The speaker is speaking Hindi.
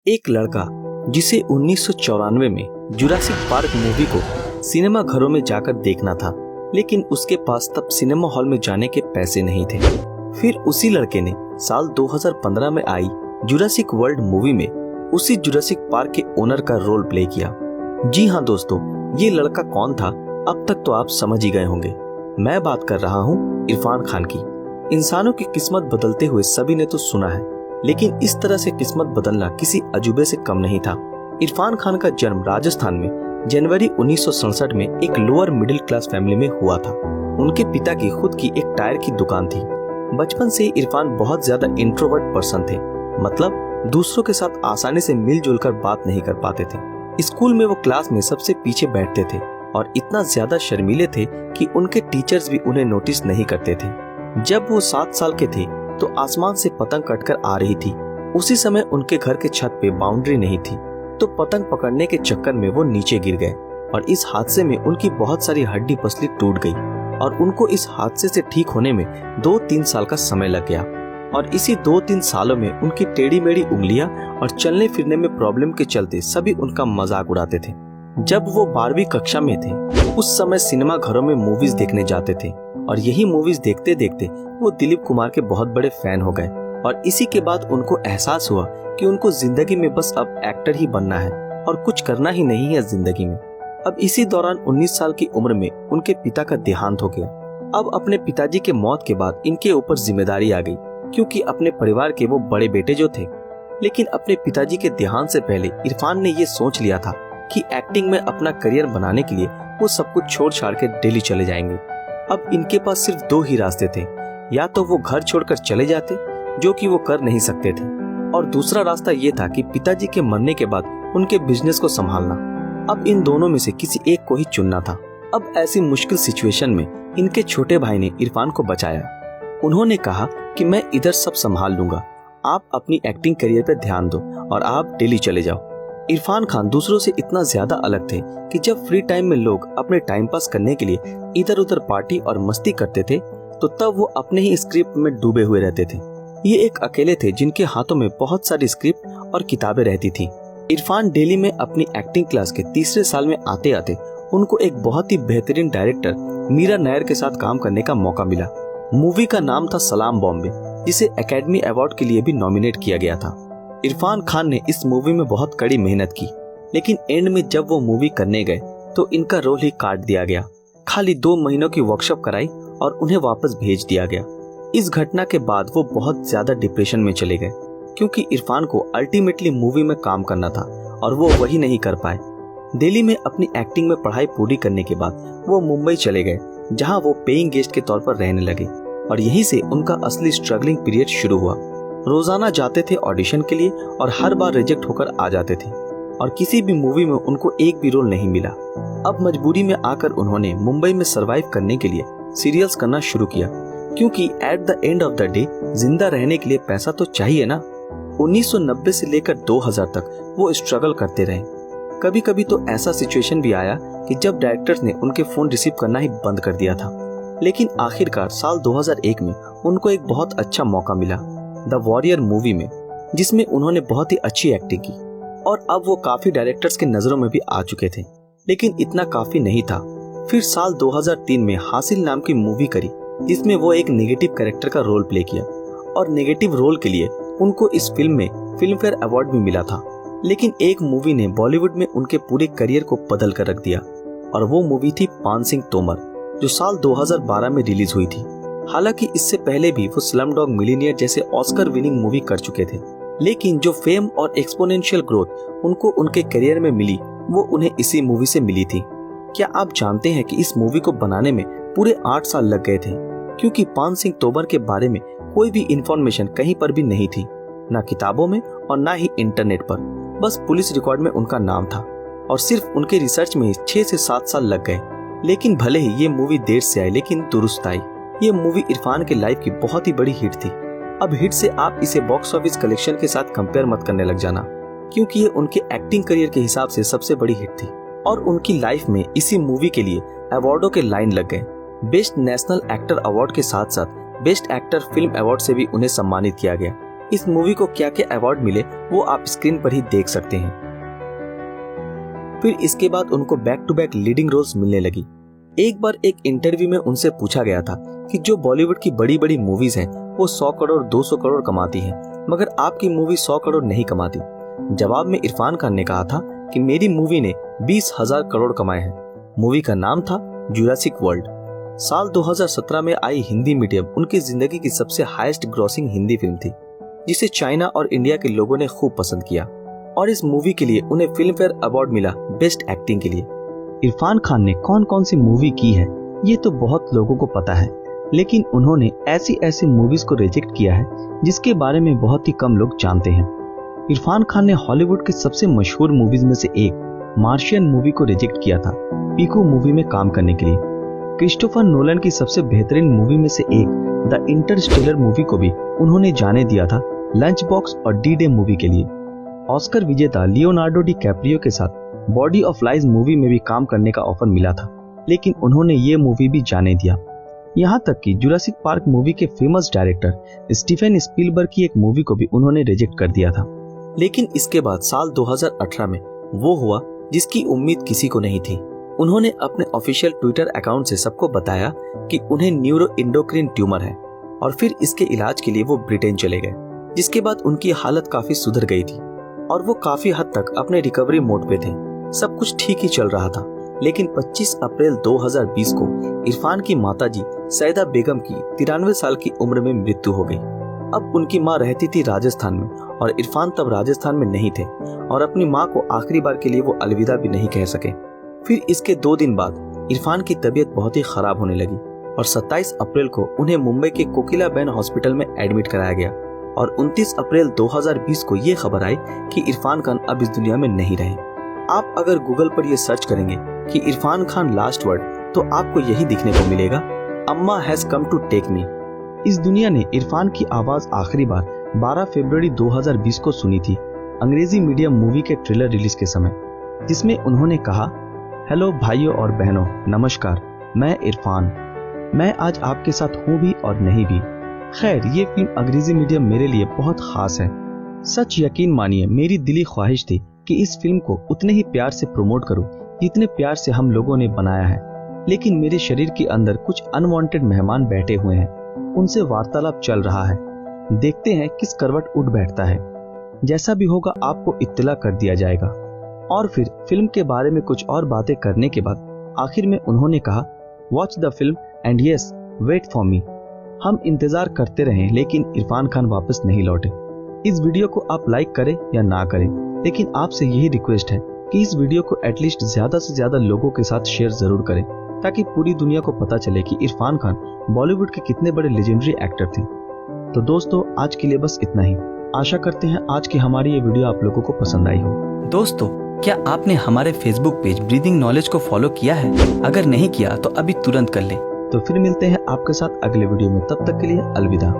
एक लड़का जिसे 1994 में जुरासिक पार्क मूवी को सिनेमा घरों में जाकर देखना था, लेकिन उसके पास तब सिनेमा हॉल में जाने के पैसे नहीं थे। फिर उसी लड़के ने साल 2015 में आई जुरासिक वर्ल्ड मूवी में उसी जुरासिक पार्क के ओनर का रोल प्ले किया। जी हाँ दोस्तों, ये लड़का कौन था अब तक तो आप समझ ही गए होंगे। मैं बात कर रहा हूँ इरफान खान की। इंसानों की किस्मत बदलते हुए सभी ने तो सुना है, लेकिन इस तरह से किस्मत बदलना किसी अजूबे से कम नहीं था। इरफान खान का जन्म राजस्थान में जनवरी 1967 में एक लोअर मिडिल क्लास फैमिली में हुआ था। उनके पिता की खुद की एक टायर की दुकान थी। बचपन से ही इरफान बहुत ज्यादा इंट्रोवर्ट पर्सन थे, मतलब दूसरों के साथ आसानी से मिलजुल कर बात नहीं कर पाते थे। स्कूल में वो क्लास में सबसे पीछे बैठते थे और इतना ज्यादा शर्मीले थे कि उनके टीचर्स भी उन्हें नोटिस नहीं करते थे। जब वो 7 साल के थे तो आसमान से पतंग कटकर आ रही थी। उसी समय उनके घर के छत पे बाउंड्री नहीं थी, तो पतंग पकड़ने के चक्कर में वो नीचे गिर गए और इस हादसे में उनकी बहुत सारी हड्डी पसली टूट गई और उनको इस हादसे से ठीक होने में 2-3 साल का समय लग गया। और इसी 2-3 सालों में उनकी टेढ़ी मेढ़ी उंगलियां और चलने फिरने में प्रॉब्लम के चलते सभी उनका मजाक उड़ाते थे। जब वो 12वीं कक्षा में थे उस समय सिनेमा घरों में मूवीज देखने जाते थे और यही मूवीज देखते देखते वो दिलीप कुमार के बहुत बड़े फैन हो गए। और इसी के बाद उनको एहसास हुआ कि उनको जिंदगी में बस अब एक्टर ही बनना है और कुछ करना ही नहीं है जिंदगी में। अब इसी दौरान 19 साल की उम्र में उनके पिता का देहांत हो गया। अब अपने पिताजी के मौत के बाद इनके ऊपर जिम्मेदारी आ गई, क्योंकि अपने परिवार के वो बड़े बेटे जो थे। लेकिन अपने पिताजी के देहांत से पहले इरफान ने ये सोच लिया था कि एक्टिंग में अपना करियर बनाने के लिए वो सब कुछ छोड़ छाड़ के दिल्ली चले जाएंगे। अब इनके पास सिर्फ 2 ही रास्ते थे, या तो वो घर छोड़कर चले जाते, जो कि वो कर नहीं सकते थे, और दूसरा रास्ता ये था कि पिताजी के मरने के बाद उनके बिजनेस को संभालना। अब इन दोनों में से किसी एक को ही चुनना था। अब ऐसी मुश्किल सिचुएशन में इनके छोटे भाई ने इरफान को बचाया। उन्होंने कहा कि मैं इधर सब संभाल लूंगा, आप अपनी एक्टिंग करियर पर ध्यान दो और आप दिल्ली चले जाओ। इरफान खान दूसरों से इतना ज्यादा अलग थे कि जब फ्री टाइम में लोग अपने टाइम पास करने के लिए इधर उधर पार्टी और मस्ती करते थे, तो तब वो अपने ही स्क्रिप्ट में डूबे हुए रहते थे। ये एक अकेले थे जिनके हाथों में बहुत सारी स्क्रिप्ट और किताबें रहती थी। इरफान दिल्ली में अपनी एक्टिंग क्लास के तीसरे साल में आते आते उनको एक बहुत ही बेहतरीन डायरेक्टर मीरा नायर के साथ काम करने का मौका मिला। मूवी का नाम था सलाम बॉम्बे, जिसे एकेडमी अवार्ड के लिए भी नॉमिनेट किया गया था। इरफान खान ने इस मूवी में बहुत कड़ी मेहनत की, लेकिन एंड में जब वो मूवी करने गए तो इनका रोल ही काट दिया गया। खाली 2 महीनों की वर्कशॉप कराई और उन्हें वापस भेज दिया गया। इस घटना के बाद वो बहुत ज्यादा डिप्रेशन में चले गए, क्योंकि इरफान को अल्टीमेटली मूवी में काम करना था और वो वही नहीं कर पाए। दिल्ली में अपनी एक्टिंग में पढ़ाई पूरी करने के बाद वो मुंबई चले गए, जहाँ वो पेइंग गेस्ट के तौर पर रहने लगे और यहीं से उनका असली स्ट्रगलिंग पीरियड शुरू हुआ। रोजाना जाते थे ऑडिशन के लिए और हर बार रिजेक्ट होकर आ जाते थे और किसी भी मूवी में उनको एक भी रोल नहीं मिला। अब मजबूरी में आकर उन्होंने मुंबई में सरवाइव करने के लिए सीरियल्स करना शुरू किया, क्योंकि at the end of the day जिंदा रहने के लिए पैसा तो चाहिए ना। 1990 से लेकर 2000 तक वो स्ट्रगल करते रहे। कभी कभी तो ऐसा सिचुएशन भी आया कि जब डायरेक्टर्स ने उनके फोन रिसीव करना ही बंद कर दिया था। लेकिन आखिरकार साल 2001 में उनको एक बहुत अच्छा मौका मिला द वॉरियर मूवी में, जिसमें उन्होंने बहुत ही अच्छी एक्टिंग की और अब वो काफी डायरेक्टर्स की नजरों में भी आ चुके थे। लेकिन इतना काफी नहीं था। फिर साल 2003 में हासिल नाम की मूवी करी, जिसमें वो एक नेगेटिव कैरेक्टर का रोल प्ले किया और नेगेटिव रोल के लिए उनको इस फिल्म में फिल्म फेयर अवार्ड भी मिला था। लेकिन एक मूवी ने बॉलीवुड में उनके पूरे करियर को बदल कर रख दिया और वो मूवी थी पान सिंह तोमर, जो साल 2012 में रिलीज हुई थी। हालांकि इससे पहले भी वो स्लमडॉग मिलियनेयर जैसे ऑस्कर विनिंग मूवी कर चुके थे, लेकिन जो फेम और एक्सपोनेंशियल ग्रोथ उनको उनके करियर में मिली वो उन्हें इसी मूवी से मिली थी। क्या आप जानते हैं कि इस मूवी को बनाने में पूरे 8 साल लग गए थे, क्योंकि पान सिंह तोमर के बारे में कोई भी इंफॉर्मेशन कहीं पर भी नहीं थी, ना किताबों में और ना ही इंटरनेट पर। बस पुलिस रिकॉर्ड में उनका नाम था और सिर्फ उनके रिसर्च में ही 6 से 7 साल लग गए। लेकिन भले ही ये मूवी देर से आई, लेकिन दुरुस्त आई। ये मूवी इरफान के लाइफ की बहुत ही बड़ी हिट थी। अब हिट से आप इसे बॉक्स ऑफिस कलेक्शन के साथ कंपेयर मत करने लग जाना, क्योंकि ये उनके एक्टिंग करियर के हिसाब से सबसे बड़ी हिट थी। और उनकी लाइफ में इसी मूवी के लिए अवार्डों के लाइन लग गए। बेस्ट नेशनल एक्टर अवार्ड के साथ साथ बेस्ट एक्टर फिल्म अवार्ड से भी उन्हें सम्मानित किया गया। इस मूवी को क्या क्या अवार्ड मिले वो आप स्क्रीन पर ही देख सकते हैं। फिर इसके बाद उनको back to back leading roles मिलने लगी। एक बार एक इंटरव्यू में उनसे पूछा गया था कि जो बॉलीवुड की बड़ी बड़ी मूवीज हैं वो 100 करोड़ 200 करोड़ कमाती हैं, मगर आपकी मूवी 100 करोड़ नहीं कमाती। जवाब में इरफान खान ने कहा था कि मेरी मूवी ने 20,000 करोड़ कमाए हैं। मूवी का नाम था जुरासिक वर्ल्ड। साल 2017 में आई हिंदी मीडियम उनकी जिंदगी की सबसे हाईएस्ट ग्रॉसिंग हिंदी फिल्म थी, जिसे चाइना और इंडिया के लोगों ने खूब पसंद किया और इस मूवी के लिए उन्हें फिल्म फेयर अवार्ड मिला बेस्ट एक्टिंग के लिए। इरफान खान ने कौन कौन सी मूवी की है ये तो बहुत लोगों को पता है, लेकिन उन्होंने ऐसी ऐसी मूवीज को रिजेक्ट किया है जिसके बारे में बहुत ही कम लोग जानते हैं। इरफान खान ने हॉलीवुड की सबसे मशहूर मूवीज में से एक मार्शियन मूवी को रिजेक्ट किया था पीकू मूवी में काम करने के लिए। क्रिस्टोफर नोलन की सबसे बेहतरीन मूवी में से एक द इंटरस्टेलर मूवी को भी उन्होंने जाने दिया था लंच बॉक्स और डी डे मूवी के लिए। ऑस्कर विजेता लियोनार्डो डी कैप्रियो के साथ बॉडी ऑफ लाइज मूवी में भी काम करने का ऑफर मिला था, लेकिन उन्होंने ये मूवी भी जाने दिया। यहाँ तक कि जुरासिक पार्क मूवी के फेमस डायरेक्टर स्टीफन स्पीलबर्ग की एक मूवी को भी उन्होंने रिजेक्ट कर दिया था। लेकिन इसके बाद साल 2018 में वो हुआ जिसकी उम्मीद किसी को नहीं थी। उन्होंने अपने ऑफिशियल ट्विटर अकाउंट से सबको बताया कि उन्हें न्यूरो इंडोक्रिन ट्यूमर है और फिर इसके इलाज के लिए वो ब्रिटेन चले गए, जिसके बाद उनकी हालत काफी सुधर गई थी और वो काफी हद तक अपने रिकवरी मोड पे थे। सब कुछ ठीक ही चल रहा था, लेकिन 25 अप्रैल 2020 को इरफान की माताजी सैदा बेगम की 93 साल की उम्र में मृत्यु हो गई। अब उनकी मां रहती थी राजस्थान में और इरफान तब राजस्थान में नहीं थे और अपनी मां को आखिरी बार के लिए वो अलविदा भी नहीं कह सके। फिर इसके 2 दिन बाद इरफान की तबीयत बहुत ही खराब होने लगी और 27 अप्रैल को उन्हें मुंबई के कोकिलाबेन हॉस्पिटल में एडमिट कराया गया और 29 अप्रैल 2020 को ये खबर आई कि इरफान खान अब इस दुनिया में नहीं रहे। आप अगर गूगल पर ये सर्च करेंगे कि इरफान खान लास्ट वर्ड, तो आपको यही दिखने को मिलेगा, अम्मा has come to take me. इस दुनिया ने इरफान की आवाज आखिरी बार 12 फरवरी 2020 को सुनी थी अंग्रेजी मीडियम मूवी के ट्रेलर रिलीज के समय, जिसमें उन्होंने कहा, हेलो भाइयों और बहनों, नमस्कार, मैं इरफान। मैं आज आपके साथ हूँ भी और नहीं भी। खैर, ये फिल्म अंग्रेजी मीडियम मेरे लिए बहुत खास है। सच यकीन मानिए, मेरी दिली ख्वाहिश थी कि इस फिल्म को उतने ही प्यार से प्रमोट करूं जितने प्यार से हम लोगों ने बनाया है, लेकिन मेरे शरीर के अंदर कुछ अनवांटेड मेहमान बैठे हुए हैं, उनसे वार्तालाप चल रहा है। देखते हैं किस करवट उठ बैठता है। जैसा भी होगा आपको इत्तला कर दिया जाएगा। और फिर फिल्म के बारे में कुछ और बातें करने के बाद आखिर में उन्होंने कहा, watch the film and yes wait for me. हम इंतजार करते रहे, लेकिन इरफान खान वापस नहीं लौटे। इस वीडियो को आप लाइक करें या ना करें, लेकिन आपसे यही रिक्वेस्ट है कि इस वीडियो को एटलीस्ट ज्यादा से ज्यादा लोगों के साथ शेयर जरूर करें, ताकि पूरी दुनिया को पता चले कि इरफान खान बॉलीवुड के कितने बड़े लेजेंडरी एक्टर थे। तो दोस्तों, आज के लिए बस इतना ही। आशा करते हैं आज की हमारी ये वीडियो आप लोगों को पसंद आई हो। दोस्तों, क्या आपने हमारे फेसबुक पेज ब्रीदिंग नॉलेज को फॉलो किया है? अगर नहीं किया तो अभी तुरंत कर ले। तो फिर मिलते हैं आपके साथ अगले वीडियो में, तब तक के लिए अलविदा।